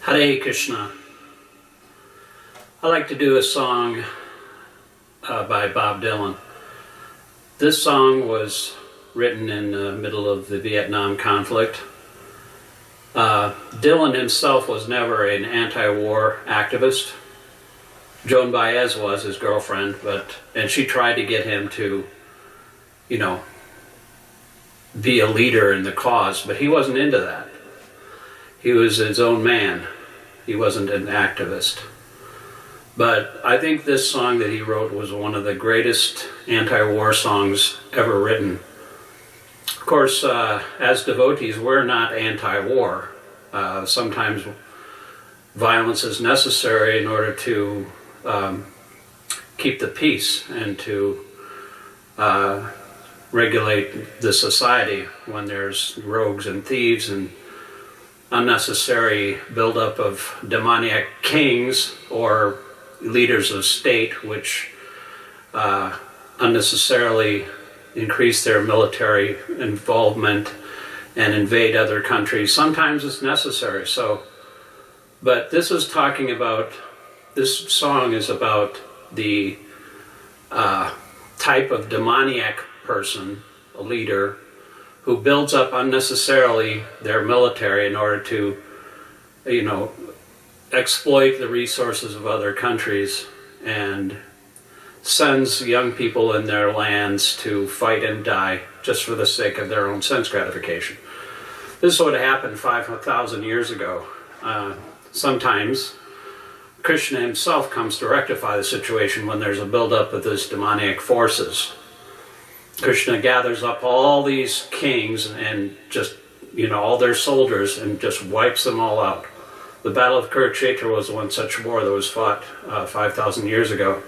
Hare Krishna. I like to do a song by Bob Dylan. This song was written in the middle of the Vietnam conflict. Dylan himself was never an anti-war activist. Joan Baez was his girlfriend, and she tried to get him to, be a leader in the cause, but he wasn't into that. He was his own man. He wasn't an activist. But I think this song that he wrote was one of the greatest anti-war songs ever written. Of course, as devotees, we're not anti-war. Sometimes violence is necessary in order to keep the peace and to regulate the society when there's rogues and thieves and unnecessary buildup of demoniac kings or leaders of state which unnecessarily increase their military involvement and invade other countries. Sometimes it's necessary. But this is talking about, this song is about the type of demoniac person, a leader, who builds up unnecessarily their military in order to, exploit the resources of other countries and sends young people in their lands to fight and die just for the sake of their own sense gratification. This would have happened 5,000 years ago. Sometimes Krishna himself comes to rectify the situation when there's a buildup of these demoniac forces. Krishna gathers up all these kings and just, all their soldiers and just wipes them all out. The Battle of Kurukshetra was one such war that was fought 5,000 years ago.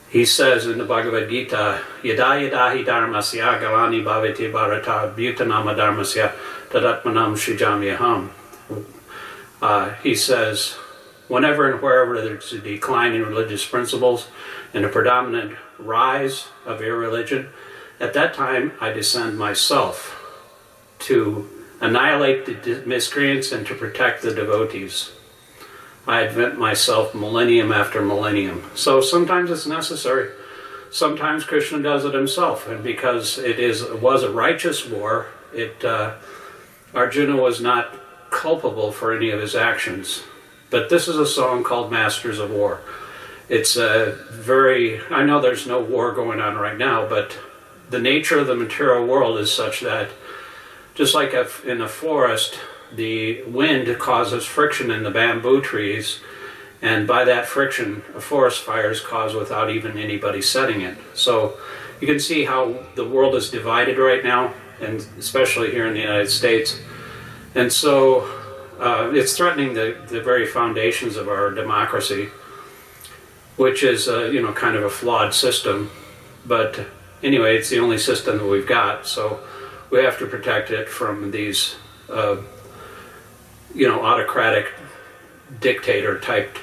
He says in the Bhagavad Gita, Yada yada hi dharmasya galani bhavati bharata bhutanama dharmasya tadatmanam shrijamyaham. He says, whenever and wherever there's a decline in religious principles and a predominant rise of irreligion, at that time I descend myself to annihilate the miscreants and to protect the devotees. I advent myself millennium after millennium. So sometimes it's necessary. Sometimes Krishna does it himself, and because it was a righteous war, Arjuna was not culpable for any of his actions. But this is a song called Masters of War. It's I know there's no war going on right now, but the nature of the material world is such that, just like in a forest, the wind causes friction in the bamboo trees, and by that friction, a forest fire is caused without even anybody setting it. So you can see how the world is divided right now, and especially here in the United States. And so it's threatening the very foundations of our democracy, which is kind of a flawed system. But anyway, it's the only system that we've got, so we have to protect it from these autocratic dictator type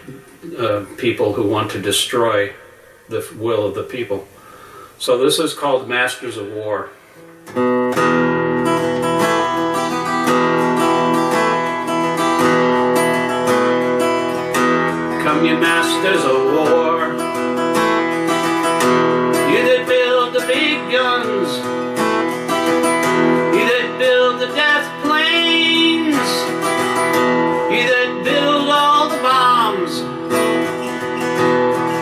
people who want to destroy the will of the people. So this is called Masters of War. Come, you masters of war, you that build the big guns, you that build the death planes, you that build all the bombs,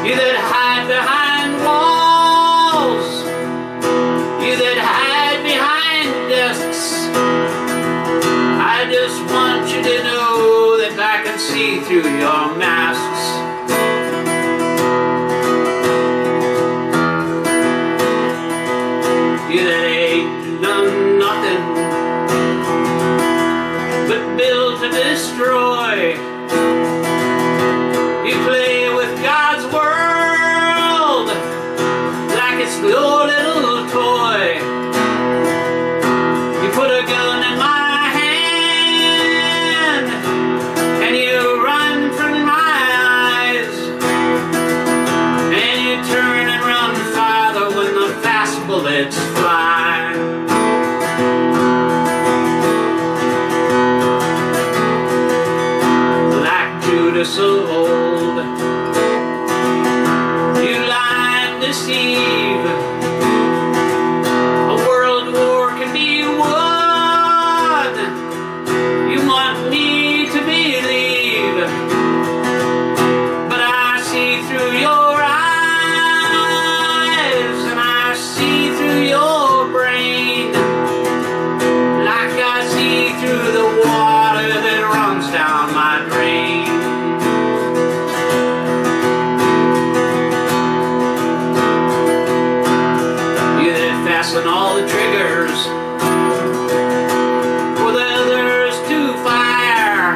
you that hide behind walls, you that hide behind desks. I just want you to know that I can see through your masks. You that ain't done nothing but build to destroy. You play with God's world like it's your little toy. You put a gun in my hand and you run from my eyes, and you turn and run farther when the fast bullets fly. Like Christmas Eve, a world war can be won. You want me to believe, but I see through your eyes, and I see through your brain, like I see through the water that runs down my drain. Fasten all the triggers for the others to fire.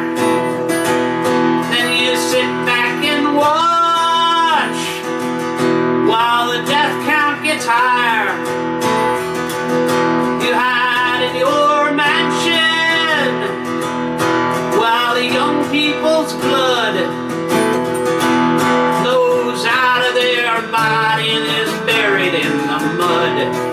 Then you sit back and watch while the death count gets higher. You hide in your mansion while the young people's blood flows out of their body and is buried in the mud.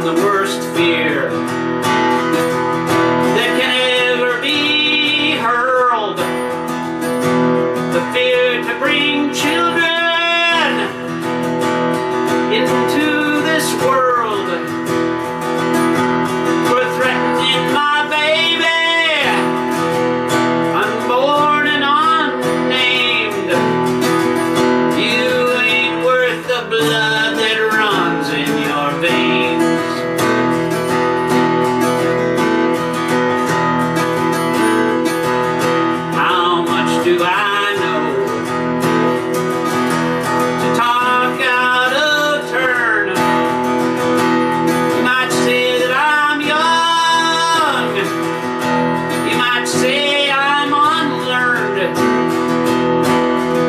The worst fear that can ever be hurled, the fear to bring children into this world. For threatening my baby, unborn and unnamed. You ain't worth the blood that runs in your veins. Do I know to talk out of turn? You might say that I'm young, you might say I'm unlearned,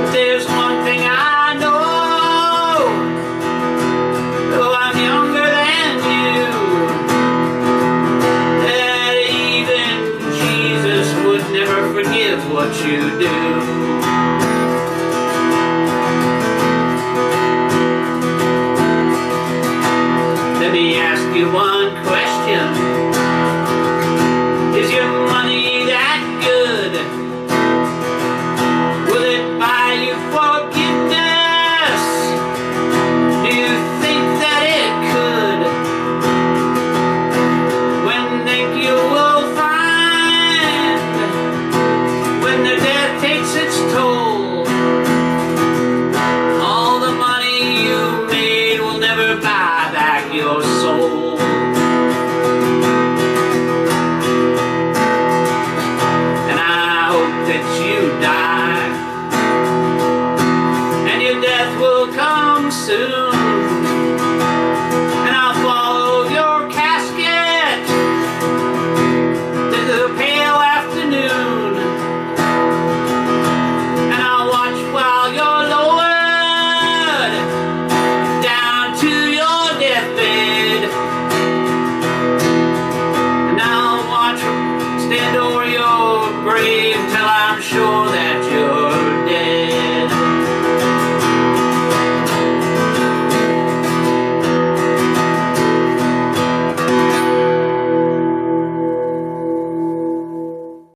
but there's one thing I know, though I'm younger than you, that even Jesus would never forgive what you do. Let me ask you one question. Is your money that good? Will it buy you forgiveness? Do you think that it could? When think you will find, when the death takes its toll, all the money you made will never buy back your soul. And I hope that you die, and your death will come soon.